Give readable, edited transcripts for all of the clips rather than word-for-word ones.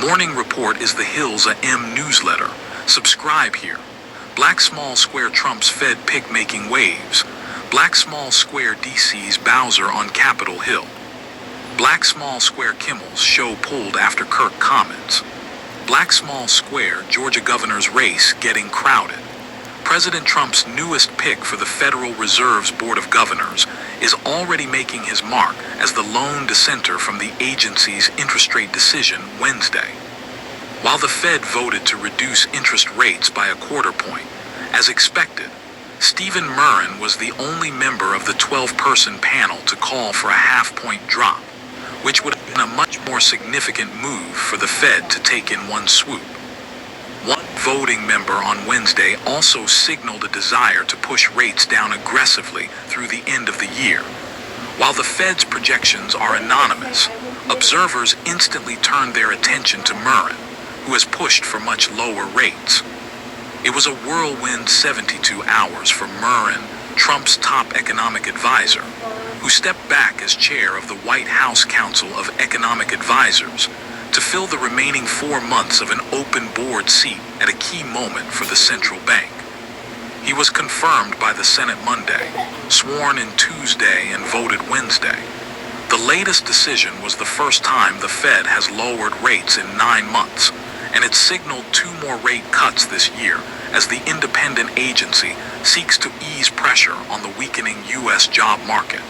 Morning Report is the Hill's AM newsletter. Subscribe here. Black Small Square Trump's Fed pick making waves. Black Small Square DC's Bowser on Capitol Hill. Black Small Square Kimmel's show pulled after Kirk comments. Black Small Square Georgia governor's race getting crowded. President Trump's newest pick for the Federal Reserve's Board of Governors is already making his mark as the lone dissenter from the agency's interest rate decision Wednesday. While the Fed voted to reduce interest rates by a quarter point, as expected, Stephen Miran was the only member of the 12-person panel to call for a half-point drop, which would have been a much more significant move for the Fed to take in one swoop. One voting member on Wednesday also signaled a desire to push rates down aggressively through the end of the year. While the Fed's projections are anonymous, observers instantly turned their attention to Miran, who has pushed for much lower rates. It was a whirlwind 72 hours for Miran, Trump's top economic advisor, who stepped back as chair of the White House Council of Economic Advisors to fill the remaining 4 months of an open board seat at a key moment for the central bank. He was confirmed by the Senate Monday, sworn in Tuesday, and voted Wednesday. The latest decision was the first time the Fed has lowered rates in 9 months, and it signaled 2 more rate cuts this year as the independent agency seeks to ease pressure on the weakening U.S. job market.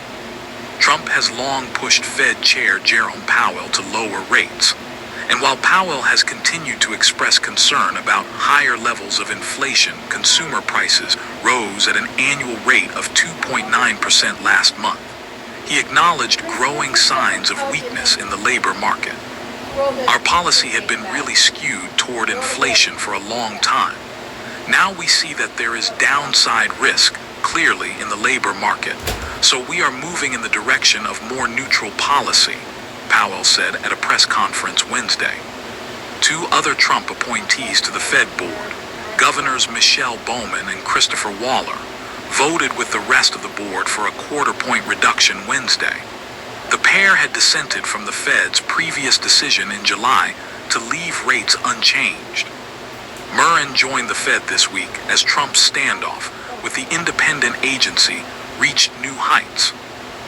Trump has long pushed Fed Chair Jerome Powell to lower rates, and while Powell has continued to express concern about higher levels of inflation, consumer prices rose at an annual rate of 2.9% last month. He acknowledged growing signs of weakness in the labor market. Our policy had been really skewed toward inflation for a long time. Now we see that there is downside risk, clearly, in the labor market, so we are moving in the direction of more neutral policy, Powell said at a press conference Wednesday. 2 other Trump appointees to the Fed board, Governors Michelle Bowman and Christopher Waller, voted with the rest of the board for a quarter-point reduction Wednesday. The pair had dissented from the Fed's previous decision in July to leave rates unchanged. Miran joined the Fed this week as Trump's standoff with the independent agency reached new heights.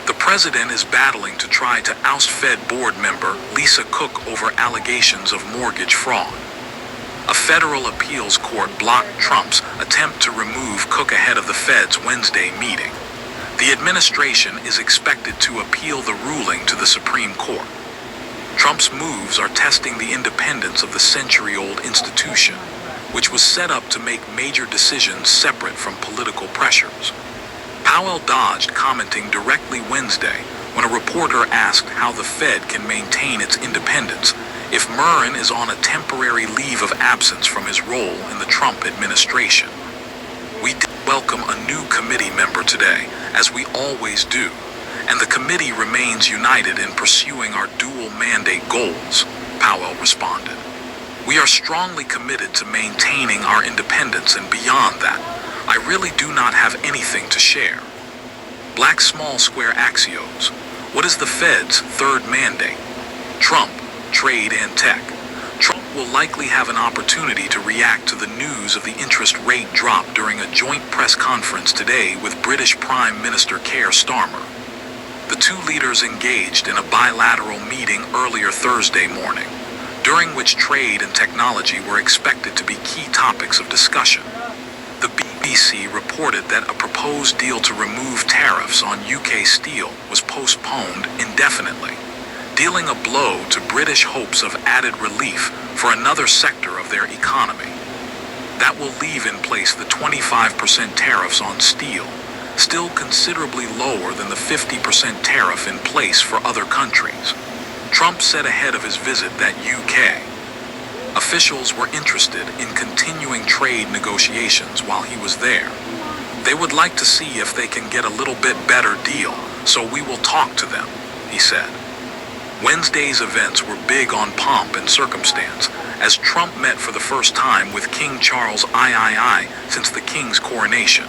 The president is battling to try to oust Fed board member Lisa Cook over allegations of mortgage fraud. A federal appeals court blocked Trump's attempt to remove Cook ahead of the Fed's Wednesday meeting. The administration is expected to appeal the ruling to the Supreme Court. Trump's moves are testing the independence of the century-old institution, which was set up to make major decisions separate from political pressures. Powell dodged commenting directly Wednesday when a reporter asked how the Fed can maintain its independence if Miran is on a temporary leave of absence from his role in the Trump administration. We did welcome a new committee member today, as we always do, and the committee remains united in pursuing our dual mandate goals, Powell responded. We are strongly committed to maintaining our independence, and beyond that, I really do not have anything to share. Black Small Square Axios. What is the Fed's third mandate? Trump, trade and tech. Trump will likely have an opportunity to react to the news of the interest rate drop during a joint press conference today with British Prime Minister Keir Starmer. The 2 leaders engaged in a bilateral meeting earlier Thursday morning, during which trade and technology were expected to be key topics of discussion. The BBC reported that a proposed deal to remove tariffs on UK steel was postponed indefinitely, dealing a blow to British hopes of added relief for another sector of their economy. That will leave in place the 25% tariffs on steel, still considerably lower than the 50% tariff in place for other countries. Trump said ahead of his visit that UK officials were interested in continuing trade negotiations while he was there. They would like to see if they can get a little bit better deal, so we will talk to them, he said. Wednesday's events were big on pomp and circumstance, as Trump met for the first time with King Charles III since the king's coronation.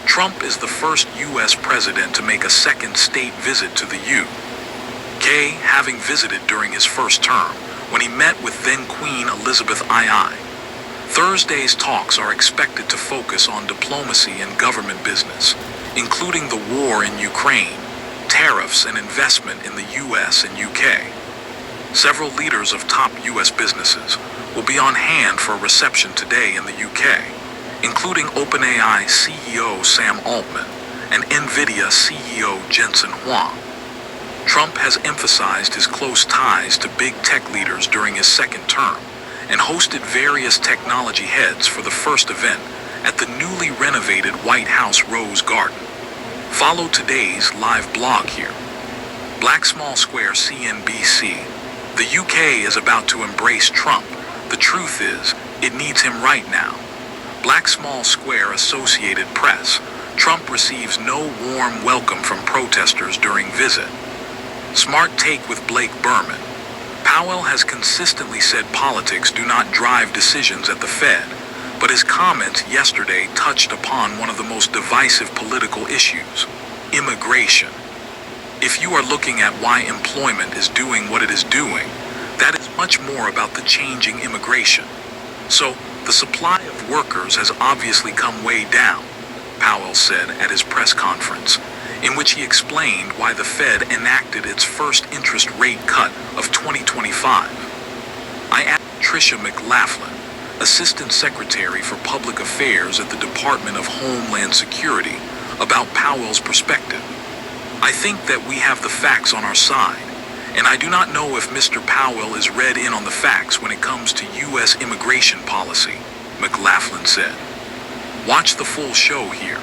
Trump is the first U.S. president to make a second state visit to the UK, having visited during his first term, when he met with then Queen Elizabeth II. Thursday's talks are expected to focus on diplomacy and government business, including the war in Ukraine, tariffs and investment in the US and UK. Several leaders of top US businesses will be on hand for a reception today in the UK, including OpenAI CEO Sam Altman and NVIDIA CEO Jensen Huang. Trump has emphasized his close ties to big tech leaders during his second term and hosted various technology heads for the first event at the newly renovated White House Rose Garden. Follow today's live blog here. Black Small Square CNBC. The UK is about to embrace Trump. The truth is, it needs him right now. Black Small Square Associated Press. Trump receives no warm welcome from protesters during visit. Smart take with Blake Berman. Powell has consistently said politics do not drive decisions at the Fed, but his comments yesterday touched upon one of the most divisive political issues: immigration. If you are looking at why employment is doing what it is doing, that is much more about the changing immigration. So, the supply of workers has obviously come way down, Powell said at his press conference, in which he explained why the Fed enacted its first interest rate cut of 2025. I asked Tricia McLaughlin, Assistant Secretary for Public Affairs at the Department of Homeland Security, about Powell's perspective. I think that we have the facts on our side, and I do not know if Mr. Powell is read in on the facts when it comes to U.S. immigration policy, McLaughlin said. Watch the full show here.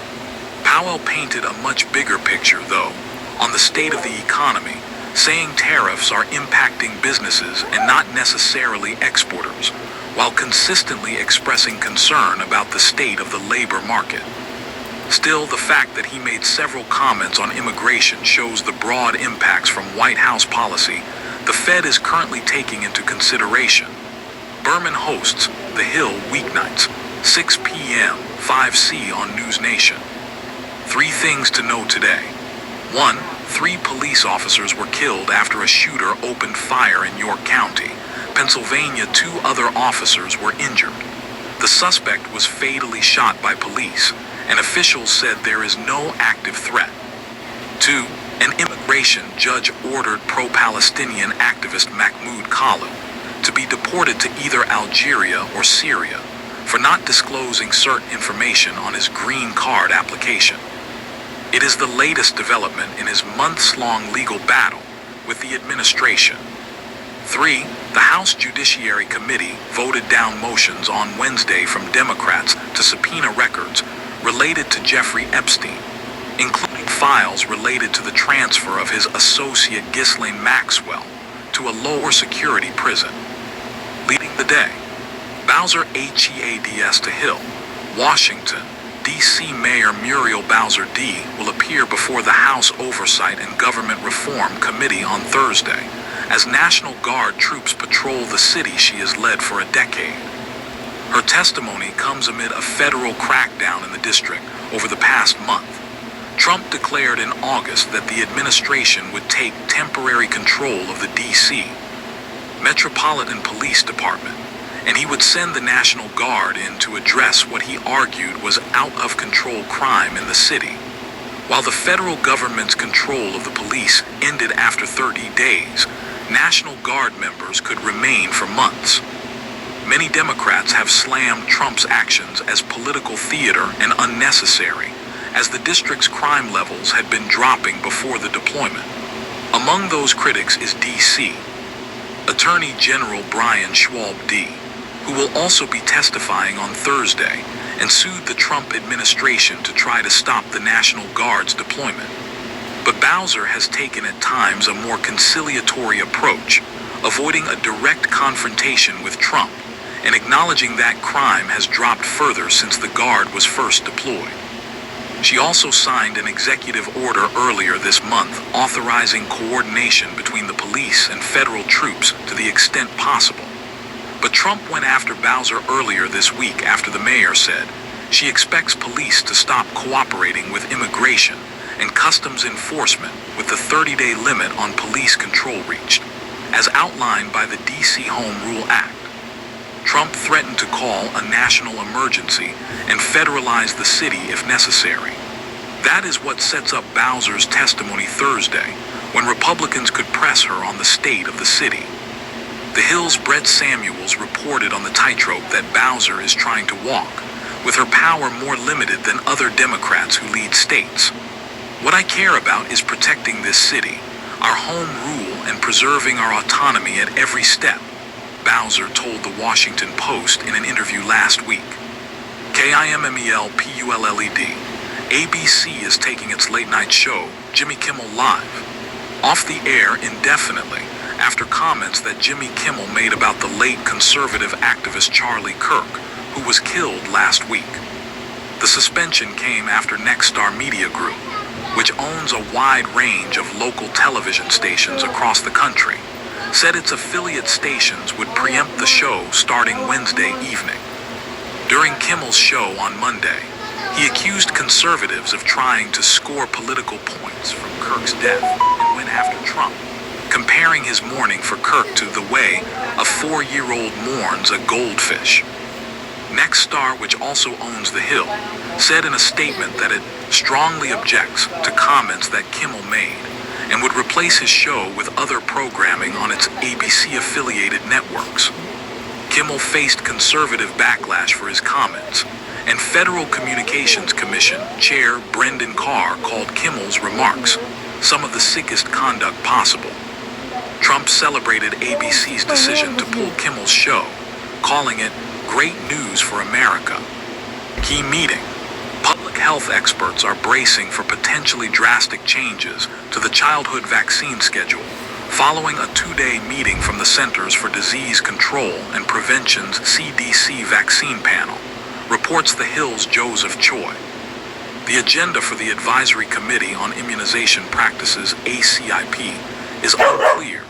Powell painted a much bigger picture, though, on the state of the economy, saying tariffs are impacting businesses and not necessarily exporters, while consistently expressing concern about the state of the labor market. Still, the fact that he made several comments on immigration shows the broad impacts from White House policy the Fed is currently taking into consideration. Berman hosts The Hill weeknights, 6 p.m., 5C on News Nation. 3 things to know today. 1. 3 police officers were killed after a shooter opened fire in York County. Pennsylvania, 2 other officers were injured. The suspect was fatally shot by police, and officials said there is no active threat. 2. An immigration judge ordered pro-Palestinian activist Mahmoud Khalou to be deported to either Algeria or Syria for not disclosing certain information on his green card application. It is the latest development in his months-long legal battle with the administration. 3. The House Judiciary Committee voted down motions on Wednesday from Democrats to subpoena records related to Jeffrey Epstein, including files related to the transfer of his associate Ghislaine Maxwell to a lower security prison. Leading the day, Bowser HEADS to Hill, Washington, D.C. Mayor Muriel Bowser D. will appear before the House Oversight and Government Reform Committee on Thursday as National Guard troops patrol the city she has led for a decade. Her testimony comes amid a federal crackdown in the district over the past month. Trump declared in August that the administration would take temporary control of the D.C. Metropolitan Police Department, and he would send the National Guard in to address what he argued was out-of-control crime in the city. While the federal government's control of the police ended after 30 days, National Guard members could remain for months. Many Democrats have slammed Trump's actions as political theater and unnecessary, as the district's crime levels had been dropping before the deployment. Among those critics is D.C. Attorney General Brian Schwab D., who will also be testifying on Thursday and sued the Trump administration to try to stop the National Guard's deployment. But Bowser has taken at times a more conciliatory approach, avoiding a direct confrontation with Trump and acknowledging that crime has dropped further since the Guard was first deployed. She also signed an executive order earlier this month authorizing coordination between the police and federal troops to the extent possible. But Trump went after Bowser earlier this week after the mayor said she expects police to stop cooperating with immigration and customs enforcement with the 30-day limit on police control reached. as outlined by the D.C. Home Rule Act. Trump threatened to call a national emergency and federalize the city if necessary. That is what sets up Bowser's testimony Thursday, when Republicans could press her on the state of the city. The Hill's Brett Samuels reported on the tightrope that Bowser is trying to walk, with her power more limited than other Democrats who lead states. What I care about is protecting this city, our home rule, and preserving our autonomy at every step, Bowser told the Washington Post in an interview last week. KIMMELPULLED. ABC is taking its late-night show, Jimmy Kimmel Live, off the air indefinitely after comments that Jimmy Kimmel made about the late conservative activist Charlie Kirk, who was killed last week. The suspension came after Nexstar Media Group, which owns a wide range of local television stations across the country, said its affiliate stations would preempt the show starting Wednesday evening. During Kimmel's show on Monday, he accused conservatives of trying to score political points from Kirk's death and went after Trump, comparing his mourning for Kirk to the way a 4-year-old mourns a goldfish. Nexstar, which also owns The Hill, said in a statement that it strongly objects to comments that Kimmel made and would replace his show with other programming on its ABC-affiliated networks. Kimmel faced conservative backlash for his comments, and Federal Communications Commission Chair Brendan Carr called Kimmel's remarks some of the sickest conduct possible. Trump celebrated ABC's decision to pull Kimmel's show, calling it great news for America. Key meeting. Public health experts are bracing for potentially drastic changes to the childhood vaccine schedule following a 2-day meeting from the Centers for Disease Control and Prevention's CDC vaccine panel, reports The Hill's Joseph Choi. The agenda for the Advisory Committee on Immunization Practices, ACIP, is unclear,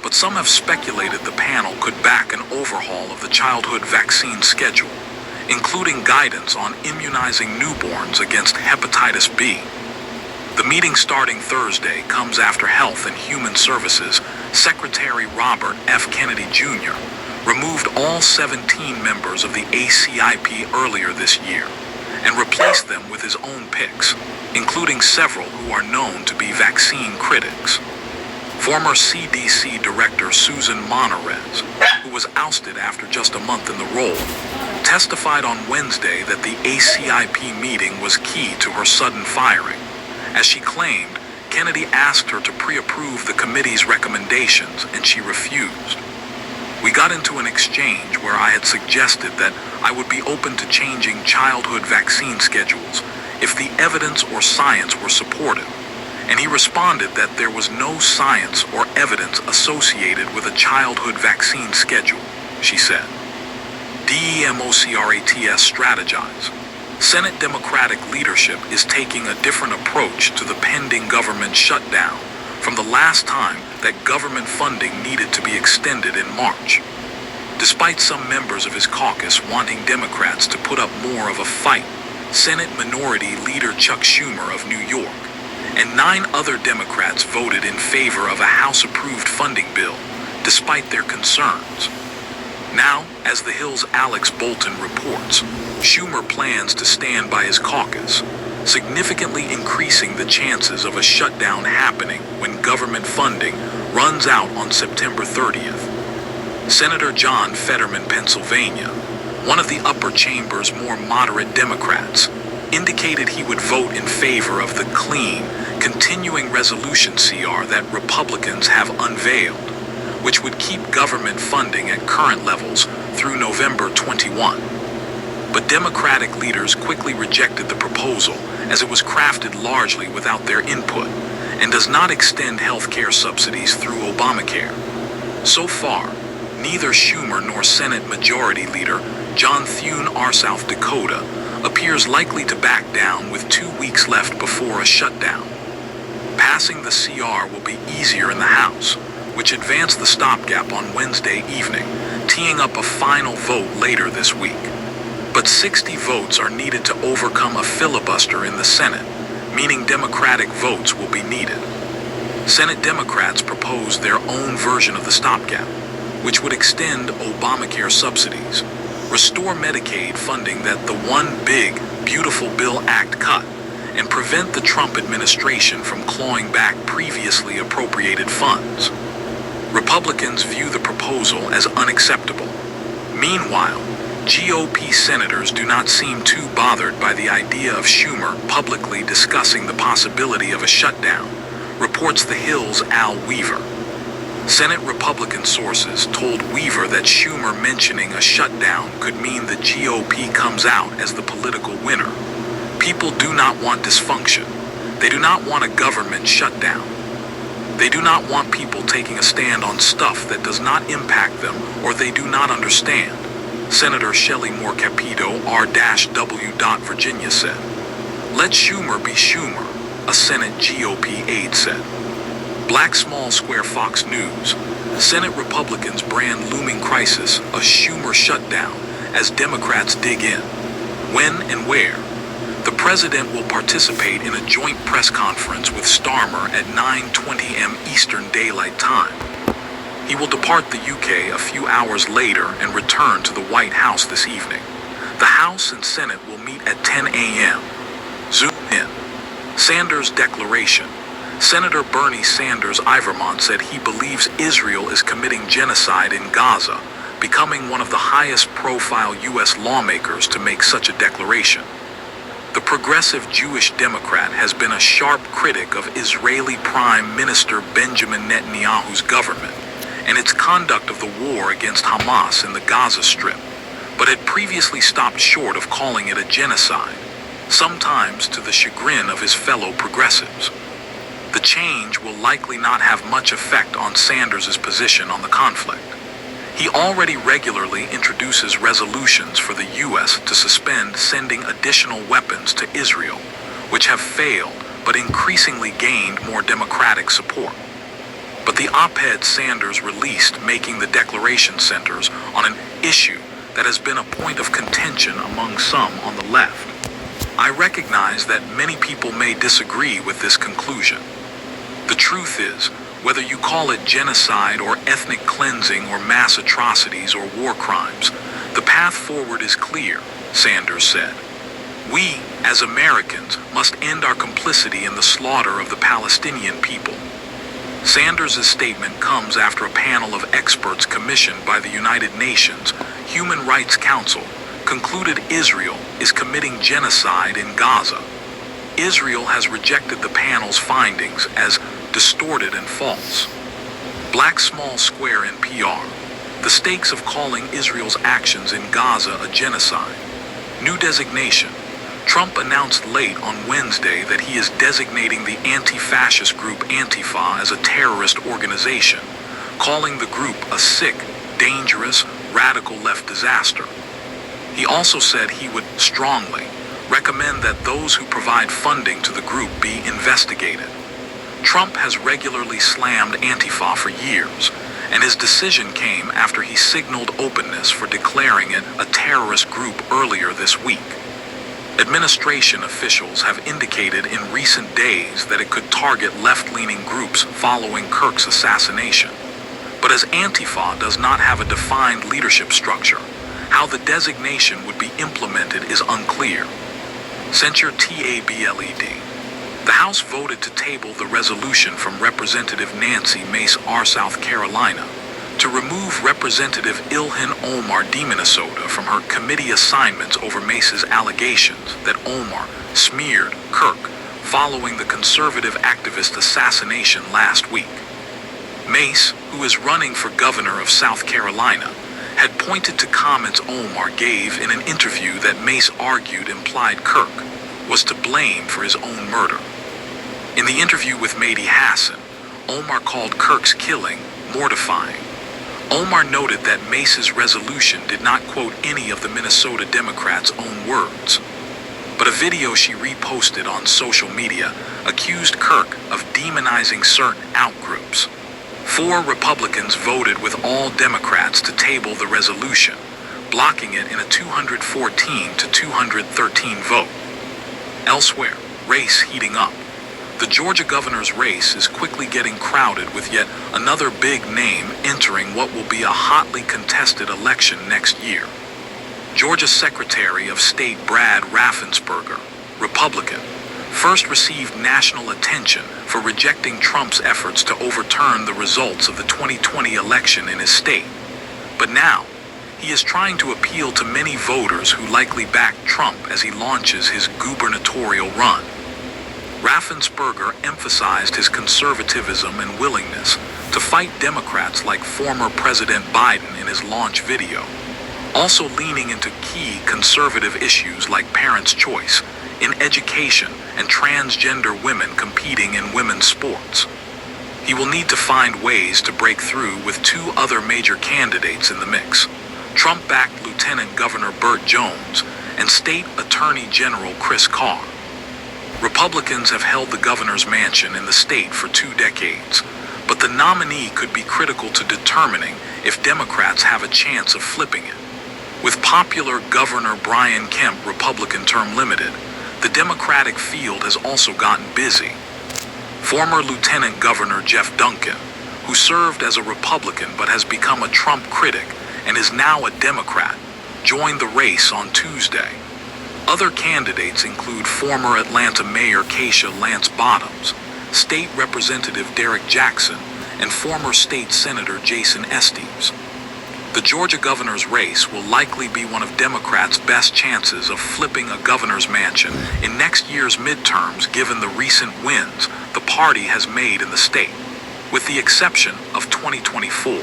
but some have speculated the panel could back an overhaul of the childhood vaccine schedule, including guidance on immunizing newborns against hepatitis B. The meeting starting Thursday comes after Health and Human Services Secretary Robert F. Kennedy Jr. removed all 17 members of the ACIP earlier this year and replaced them with his own picks, including several who are known to be vaccine critics. Former CDC Director Susan Monarez, who was ousted after just a month in the role, testified on Wednesday that the ACIP meeting was key to her sudden firing, as she claimed Kennedy asked her to pre-approve the committee's recommendations and she refused. We got into an exchange where I had suggested that I would be open to changing childhood vaccine schedules if the evidence or science were supportive, and he responded that there was no science or evidence associated with a childhood vaccine schedule, she said. DEMOCRATS strategize. Senate Democratic leadership is taking a different approach to the pending government shutdown from the last time that government funding needed to be extended in March. Despite some members of his caucus wanting Democrats to put up more of a fight, Senate Minority Leader Chuck Schumer of New York and 9 other Democrats voted in favor of a House-approved funding bill, despite their concerns. Now, as The Hill's Alex Bolton reports, Schumer plans to stand by his caucus, significantly increasing the chances of a shutdown happening when government funding runs out on September 30th. Senator John Fetterman, Pennsylvania, one of the upper chamber's more moderate Democrats, indicated he would vote in favor of the clean, continuing resolution CR that Republicans have unveiled, which would keep government funding at current levels through November 21. But Democratic leaders quickly rejected the proposal as it was crafted largely without their input and does not extend health care subsidies through Obamacare. So far, neither Schumer nor Senate Majority Leader John Thune R. South Dakota appears likely to back down with 2 weeks left before a shutdown. Passing the CR will be easier in the House, which advanced the stopgap on Wednesday evening, teeing up a final vote later this week. But 60 votes are needed to overcome a filibuster in the Senate, meaning Democratic votes will be needed. Senate Democrats proposed their own version of the stopgap, which would extend Obamacare subsidies, restore Medicaid funding that the One Big Beautiful Bill Act cut, and prevent the Trump administration from clawing back previously appropriated funds. Republicans view the proposal as unacceptable. Meanwhile, GOP senators do not seem too bothered by the idea of Schumer publicly discussing the possibility of a shutdown, reports The Hill's Al Weaver. Senate Republican sources told Weaver that Schumer mentioning a shutdown could mean the GOP comes out as the political winner. People do not want dysfunction. They do not want a government shutdown. They do not want people taking a stand on stuff that does not impact them or they do not understand, Senator Shelley Moore Capito, R-W. Virginia said. Let Schumer be Schumer, a Senate GOP aide said. Black Small Square Fox News. Senate Republicans brand looming crisis a Schumer shutdown as Democrats dig in. When and where? The president will participate in a joint press conference with Starmer at 9:20 a.m. Eastern Daylight Time. He will depart the UK a few hours later and return to the White House this evening. The House and Senate will meet at 10 a.m. Zoom in. Sanders' declaration. Senator Bernie Sanders Ivermont said he believes Israel is committing genocide in Gaza, becoming one of the highest profile U.S. lawmakers to make such a declaration. The progressive Jewish Democrat has been a sharp critic of Israeli Prime Minister Benjamin Netanyahu's government and its conduct of the war against Hamas in the Gaza Strip, but had previously stopped short of calling it a genocide, sometimes to the chagrin of his fellow progressives. The change will likely not have much effect on Sanders' position on the conflict. He already regularly introduces resolutions for the U.S. to suspend sending additional weapons to Israel, which have failed but increasingly gained more democratic support. But the op-ed Sanders released making the declaration centers on an issue that has been a point of contention among some on the left. I recognize that many people may disagree with this conclusion. The truth is, whether you call it genocide or ethnic cleansing or mass atrocities or war crimes, the path forward is clear, Sanders said. We, as Americans, must end our complicity in the slaughter of the Palestinian people. Sanders' statement comes after a panel of experts commissioned by the United Nations Human Rights Council concluded Israel is committing genocide in Gaza. Israel has rejected the panel's findings as distorted and false. Black Small Square NPR. The stakes of calling Israel's actions in Gaza a genocide. New designation. Trump announced late on Wednesday that he is designating the anti-fascist group Antifa as a terrorist organization, calling the group a sick, dangerous, radical left disaster. He also said he would strongly recommend that those who provide funding to the group be investigated. Trump has regularly slammed Antifa for years, and his decision came after he signaled openness for declaring it a terrorist group earlier this week. Administration officials have indicated in recent days that it could target left-leaning groups following Kirk's assassination. But as Antifa does not have a defined leadership structure, how the designation would be implemented is unclear. Censure TABLED. The House voted to table the resolution from Representative Nancy Mace R. South Carolina to remove Representative Ilhan Omar D. Minnesota from her committee assignments over Mace's allegations that Omar smeared Kirk following the conservative activist assassination last week. Mace, who is running for governor of South Carolina, had pointed to comments Omar gave in an interview that Mace argued implied Kirk was to blame for his own murder. In the interview with Mehdi Hassan, Omar called Kirk's killing mortifying. Omar noted that Mace's resolution did not quote any of the Minnesota Democrats' own words, but a video she reposted on social media accused Kirk of demonizing certain outgroups. 4 Republicans voted with all Democrats to table the resolution, blocking it in a 214 to 213 vote. Elsewhere, race heating up. The Georgia governor's race is quickly getting crowded with yet another big name entering what will be a hotly contested election next year. Georgia Secretary of State Brad Raffensperger, Republican, first received national attention for rejecting Trump's efforts to overturn the results of the 2020 election in his state. But now, he is trying to appeal to many voters who likely backed Trump as he launches his gubernatorial run. Raffensperger emphasized his conservatism and willingness to fight Democrats like former President Biden in his launch video, also leaning into key conservative issues like parents' choice, in education, and transgender women competing in women's sports. He will need to find ways to break through with two other major candidates in the mix: Trump-backed Lieutenant Governor Burt Jones and State Attorney General Chris Carr. Republicans have held the governor's mansion in the state for 2 decades, but the nominee could be critical to determining if Democrats have a chance of flipping it. With popular Governor Brian Kemp Republican term limited, the Democratic field has also gotten busy. Former Lieutenant Governor Jeff Duncan, who served as a Republican but has become a Trump critic and is now a Democrat, joined the race on Tuesday. Other candidates include former Atlanta Mayor Keisha Lance Bottoms, State Representative Derek Jackson, and former State Senator Jason Estes. The Georgia governor's race will likely be one of Democrats' best chances of flipping a governor's mansion in next year's midterms given the recent wins the party has made in the state, with the exception of 2024.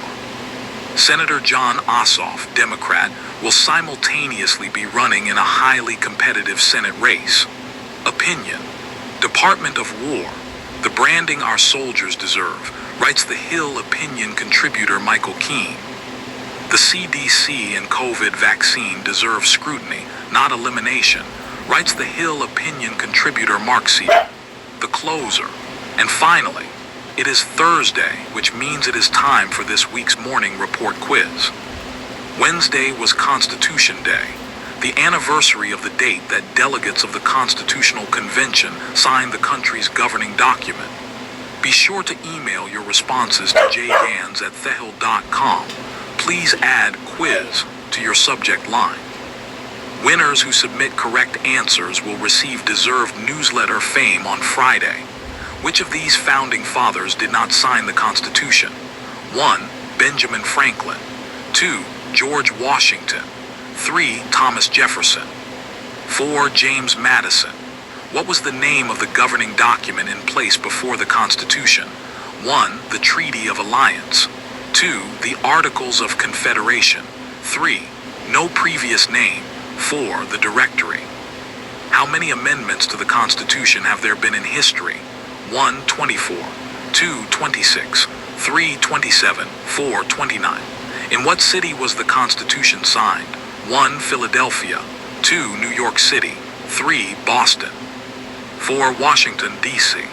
Senator John Ossoff, Democrat, will simultaneously be running in a highly competitive Senate race. Opinion. Department of War. The branding our soldiers deserve, writes the Hill opinion contributor Michael Keene. The CDC and COVID vaccine deserve scrutiny, not elimination, writes the Hill opinion contributor Mark C. The closer. And finally, it is Thursday, which means it is time for this week's morning report quiz. Wednesday was Constitution Day, the anniversary of the date that delegates of the Constitutional Convention signed the country's governing document. Be sure to email your responses to jgans@thehill.com. Please add quiz to your subject line. Winners who submit correct answers will receive deserved newsletter fame on Friday. Which of these founding fathers did not sign the Constitution? 1. Benjamin Franklin. 2. George Washington. 3. Thomas Jefferson. 4. James Madison. What was the name of the governing document in place before the Constitution? 1. The Treaty of Alliance. 2. The Articles of Confederation. 3. No previous name. 4. The Directory. How many amendments to the Constitution have there been in history? 1. 24. 2. 26. 3. 27. 4. 29. In what city was the Constitution signed? 1. Philadelphia. 2. New York City. 3. Boston. 4. Washington, D.C.